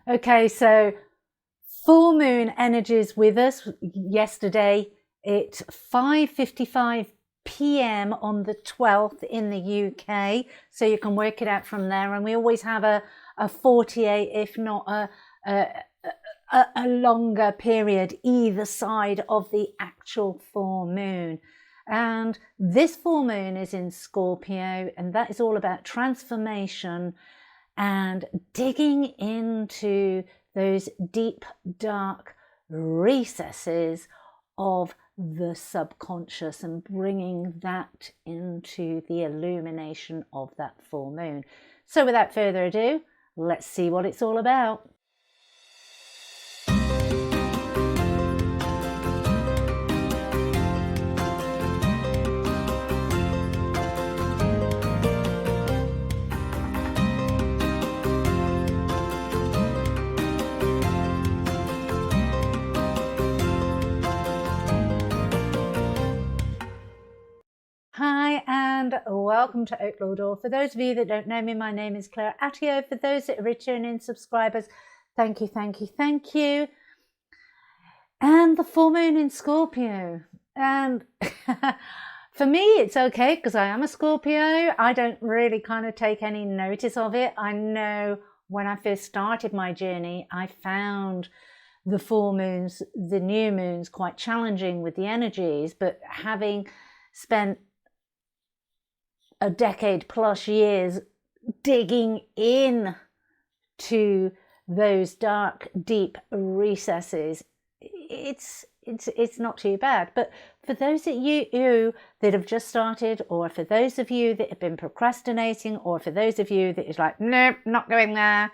Okay, so full moon energies with us yesterday at 5:55 p.m. on the 12th in the UK, so you can work it out from there. And we always have a 48, if not a longer period either side of the actual full moon. And this full moon is in Scorpio, and that is all about transformation and digging into those deep, dark recesses of the subconscious and bringing that into the illumination of that full moon. So without further ado, let's see what it's all about. Hi and welcome to Oaklaw Door. For those of you that don't know me, my name is Claire Attio. For those that are returning subscribers, thank you, thank you, thank you. And the full moon in Scorpio. And for me, it's okay because I am a Scorpio. I don't really kind of take any notice of it. I know when I first started my journey, I found the full moons, the new moons, quite challenging with the energies, but having spent a decade plus years digging in to those dark, deep recesses, it's not too bad. But for those of you that have just started, or for those of you that have been procrastinating, or for those of you that is like, nope, not going there,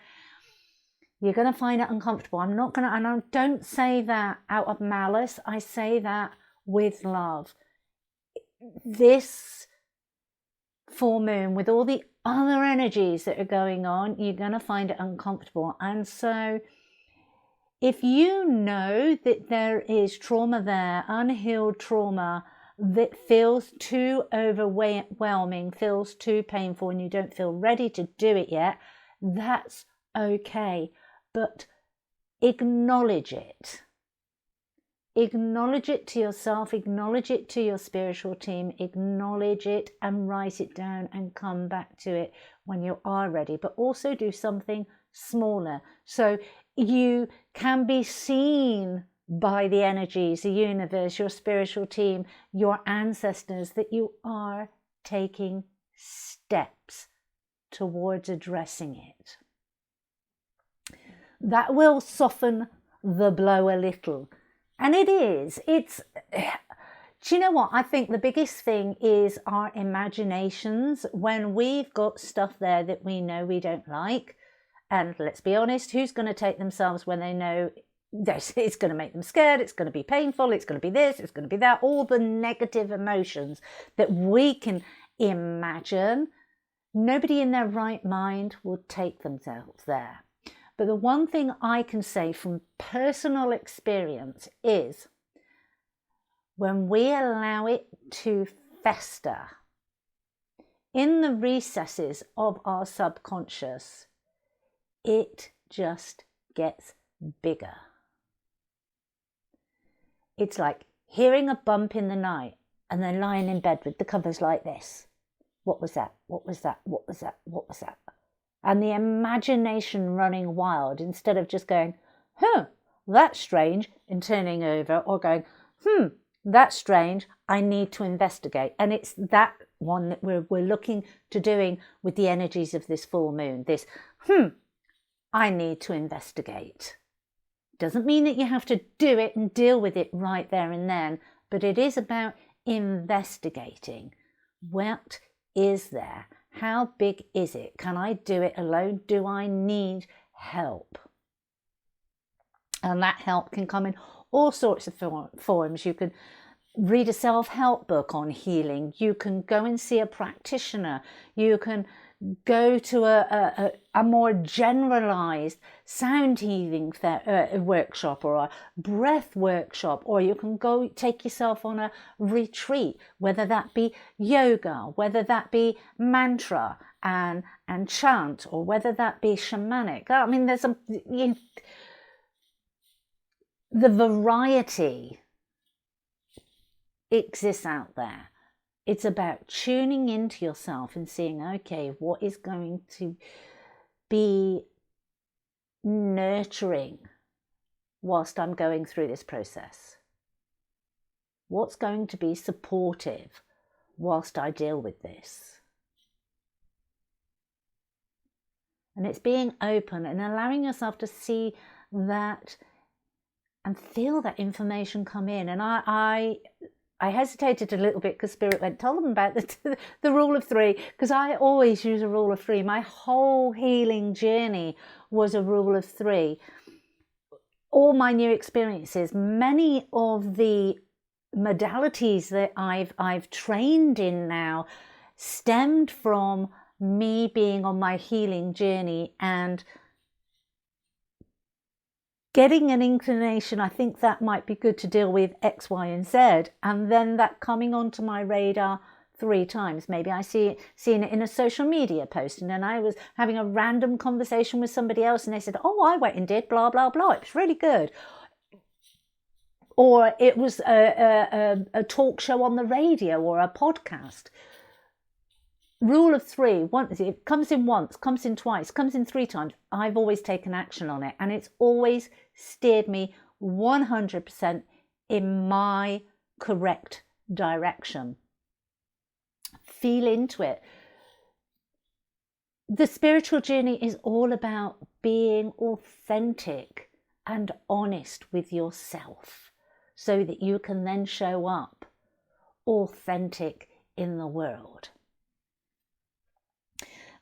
you're going to find it uncomfortable. I'm not going to, and I don't say that out of malice. I say that with love. This full moon, with all the other energies that are going on, you're going to find it uncomfortable. And so if you know that there is trauma there, unhealed trauma that feels too overwhelming, feels too painful, and you don't feel ready to do it yet, that's okay. But acknowledge it. Acknowledge it to yourself, acknowledge it to your spiritual team, acknowledge it and write it down and come back to it when you are ready. But also do something smaller so you can be seen by the energies, the universe, your spiritual team, your ancestors, that you are taking steps towards addressing it. That will soften the blow a little. And it's, do you know what? I think the biggest thing is our imaginations when we've got stuff there that we know we don't like. And let's be honest, who's going to take themselves when they know it's going to make them scared, it's going to be painful, it's going to be this, it's going to be that, all the negative emotions that we can imagine. Nobody in their right mind would take themselves there. But the one thing I can say from personal experience is when we allow it to fester in the recesses of our subconscious, it just gets bigger. It's like hearing a bump in the night and then lying in bed with the covers like this. What was that? What was that? What was that? What was that? And the imagination running wild instead of just going, that's strange, and turning over, or going, that's strange, I need to investigate. And it's that one that we're looking to doing with the energies of this full moon. This, I need to investigate. Doesn't mean that you have to do it and deal with it right there and then, but it is about investigating. What is there? How big is it? Can I do it alone? Do I need help? And that help can come in all sorts of forms. You can read a self-help book on healing. You can go and see a practitioner. You can go to a more generalized sound healing workshop or a breath workshop, or you can go take yourself on a retreat, whether that be yoga, whether that be mantra, and chant, or whether that be shamanic. I mean, there's the variety exists out there. It's about tuning into yourself and seeing, okay, what is going to be nurturing whilst I'm going through this process? What's going to be supportive whilst I deal with this? And it's being open and allowing yourself to see that and feel that information come in. And I hesitated a little bit because Spirit went, tell them about the rule of 3, because I always use a rule of 3. My whole healing journey was a rule of 3. All my new experiences, many of the modalities that I've trained in now stemmed from me being on my healing journey and getting an inclination, I think that might be good to deal with X, Y, and Z, and then that coming onto my radar 3 times. Maybe I seen it in a social media post, and then I was having a random conversation with somebody else and they said, oh, I went and did blah, blah, blah. It was really good. Or it was a talk show on the radio or a podcast. Rule of 3, it comes in once, comes in twice, comes in 3 times. I've always taken action on it, and it's always steered me 100% in my correct direction. Feel into it. The spiritual journey is all about being authentic and honest with yourself so that you can then show up authentic in the world.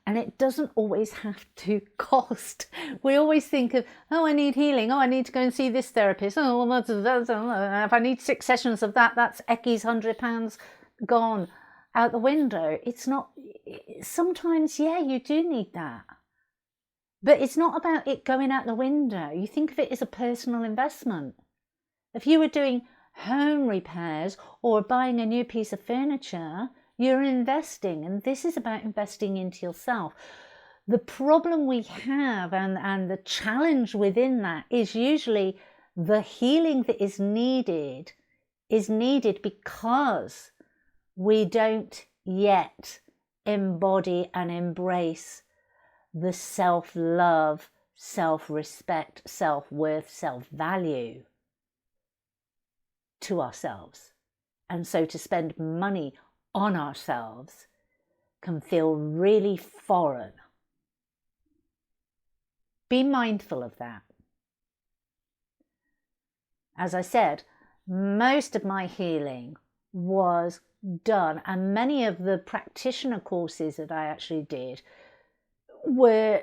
And it doesn't always have to cost. We always think of, oh, I need healing. Oh, I need to go and see this therapist. Oh, well, if I need 6 sessions of that, that's Ecky's £100 gone out the window. It's not, sometimes, yeah, you do need that. But it's not about it going out the window. You think of it as a personal investment. If you were doing home repairs or buying a new piece of furniture, you're investing, and this is about investing into yourself. The problem we have and the challenge within that is usually the healing that is needed because we don't yet embody and embrace the self-love, self-respect, self-worth, self-value to ourselves. And so to spend money on ourselves can feel really foreign. Be mindful of that. As I said, most of my healing was done, and many of the practitioner courses that I actually did were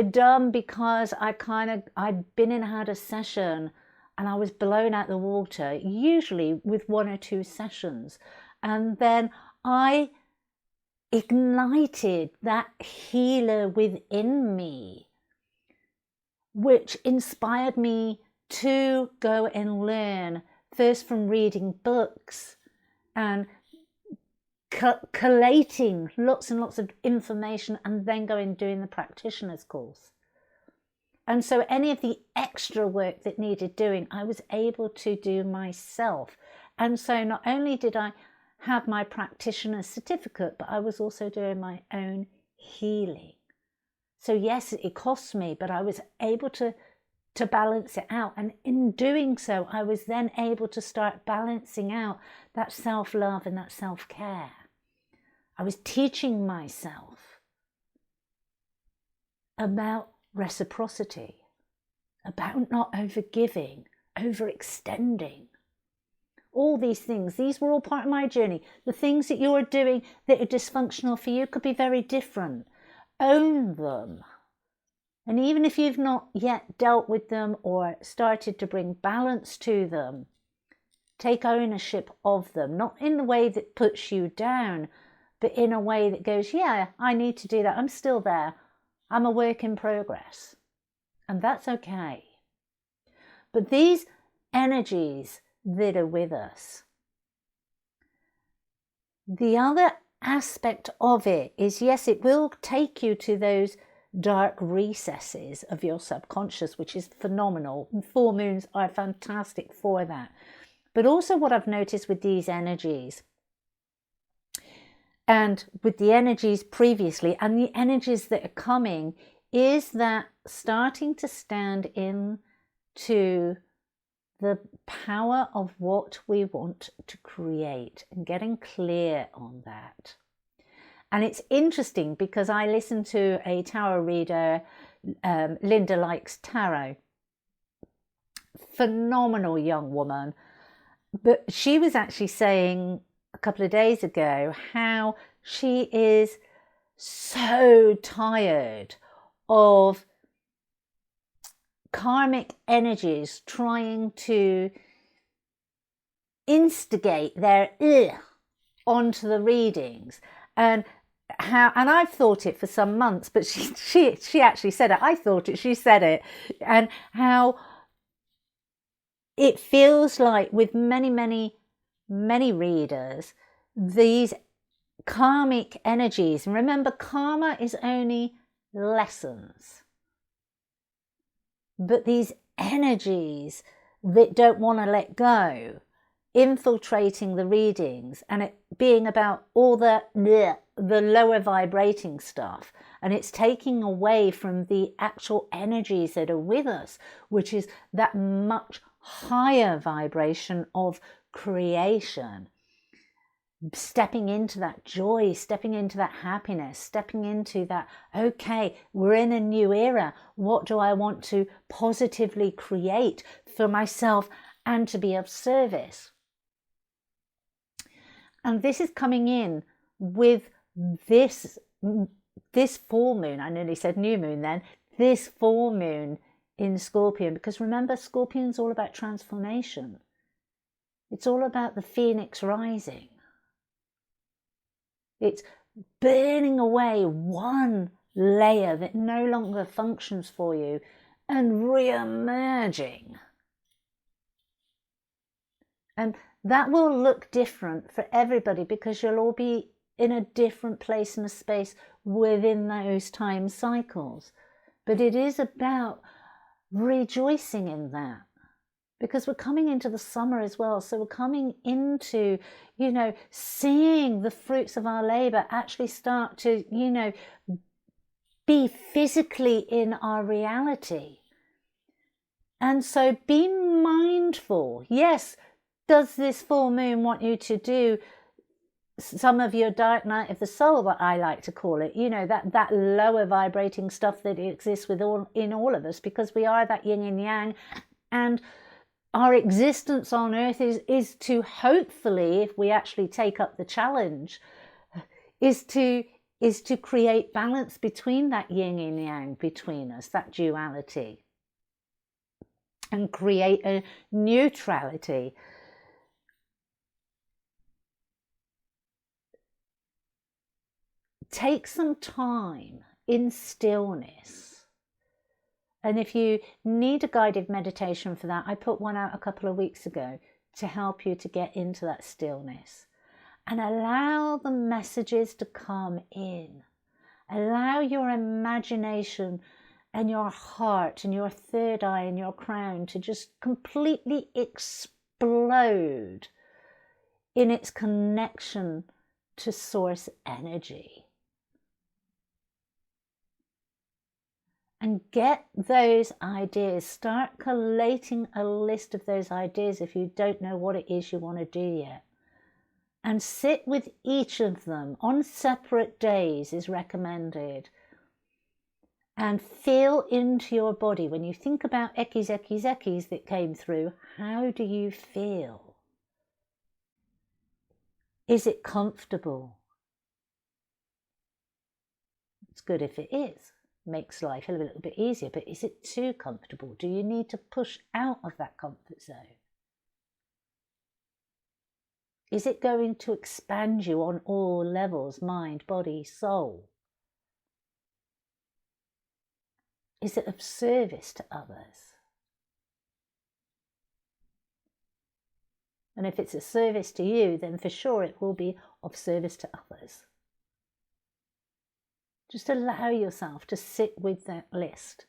done because I'd been and had a session and I was blown out the water, usually with 1 or 2 sessions. And then I ignited that healer within me, which inspired me to go and learn, first from reading books and collating lots and lots of information, and then going and doing the practitioner's course. And so any of the extra work that needed doing, I was able to do myself. And so not only did I have my practitioner certificate, but I was also doing my own healing. So yes, it cost me, but I was able to balance it out. And in doing so, I was then able to start balancing out that self-love and that self-care. I was teaching myself about reciprocity, about not overgiving, overextending. All these things, these were all part of my journey. The things that you're doing that are dysfunctional for you could be very different. Own them. And even if you've not yet dealt with them or started to bring balance to them, take ownership of them. Not in the way that puts you down, but in a way that goes, yeah, I need to do that. I'm still there. I'm a work in progress. And that's okay. But these energies that are with us, the other aspect of it is, yes, it will take you to those dark recesses of your subconscious, which is phenomenal. Full moons are fantastic for that. But also what I've noticed with these energies, and with the energies previously and the energies that are coming, is that starting to stand in to the power of what we want to create and getting clear on that. And it's interesting because I listened to a tarot reader, Linda Likes Tarot, phenomenal young woman, but she was actually saying a couple of days ago how she is so tired of karmic energies trying to instigate their onto the readings, and I've thought it for some months, but she actually said it. I thought it, she said it, and how it feels like with many readers, these karmic energies, and remember, karma is only lessons, but these energies that don't want to let go, infiltrating the readings, and it being about all the lower vibrating stuff, and it's taking away from the actual energies that are with us, which is that much higher vibration of creation, stepping into that joy, stepping into that happiness, stepping into that, okay, we're in a new era. What do I want to positively create for myself and to be of service? And this is coming in with this full moon. I nearly said new moon then. This full moon in Scorpio, because remember, Scorpion's all about transformation. It's all about the phoenix rising. It's burning away one layer that no longer functions for you and re-emerging. And that will look different for everybody because you'll all be in a different place and a space within those time cycles. But it is about rejoicing in that, because we're coming into the summer as well. So we're coming into, seeing the fruits of our labor actually start to, be physically in our reality. And so be mindful. Yes, does this full moon want you to do some of your dark night of the soul, what I like to call it, that lower vibrating stuff that exists in all of us, because we are that yin and yang, and our existence on earth is to hopefully, if we actually take up the challenge, is to create balance between that yin and yang between us, that duality, and create a neutrality. Take some time in stillness. And if you need a guided meditation for that, I put one out a couple of weeks ago to help you to get into that stillness. And allow the messages to come in. Allow your imagination and your heart and your third eye and your crown to just completely explode in its connection to source energy. And get those ideas. Start collating a list of those ideas if you don't know what it is you want to do yet. And sit with each of them on separate days is recommended. And feel into your body. When you think about ekis that came through, how do you feel? Is it comfortable? It's good if it is. Makes life a little bit easier, but is it too comfortable? Do you need to push out of that comfort zone? Is it going to expand you on all levels, mind, body, soul? Is it of service to others? And if it's a service to you, then for sure it will be of service to others. Just allow yourself to sit with that list.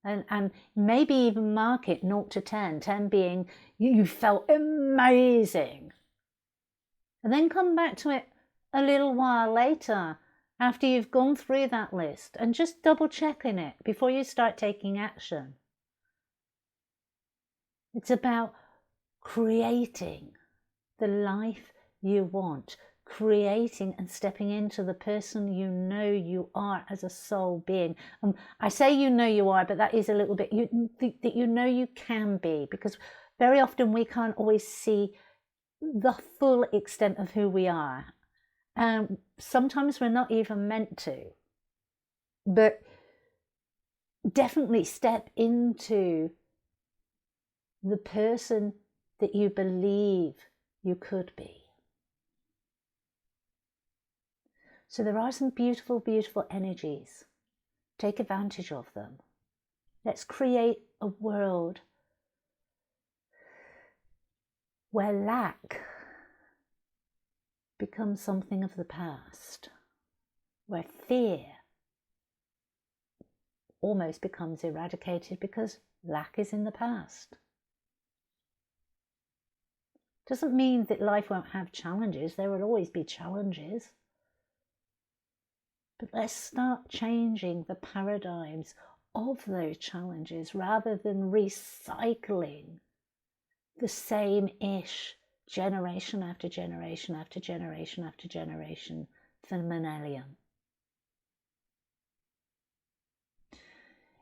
And maybe even mark it 0 to 10, 10 being you felt amazing. And then come back to it a little while later after you've gone through that list and just double checking it before you start taking action. It's about creating the life you want, creating and stepping into the person you know you are as a soul being. I say you know you are, but that is a little bit that you know you can be, because very often we can't always see the full extent of who we are, and sometimes we're not even meant to. But definitely step into the person that you believe you could be. So there are some beautiful, beautiful energies. Take advantage of them. Let's create a world where lack becomes something of the past, where fear almost becomes eradicated because lack is in the past. Doesn't mean that life won't have challenges. There will always be challenges. But let's start changing the paradigms of those challenges rather than recycling the same-ish generation after generation after generation after generation for millennia.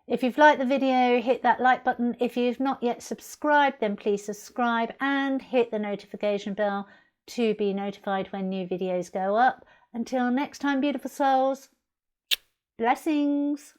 If you've liked the video, hit that like button. If you've not yet subscribed, then please subscribe and hit the notification bell to be notified when new videos go up. Until next time, beautiful souls, blessings.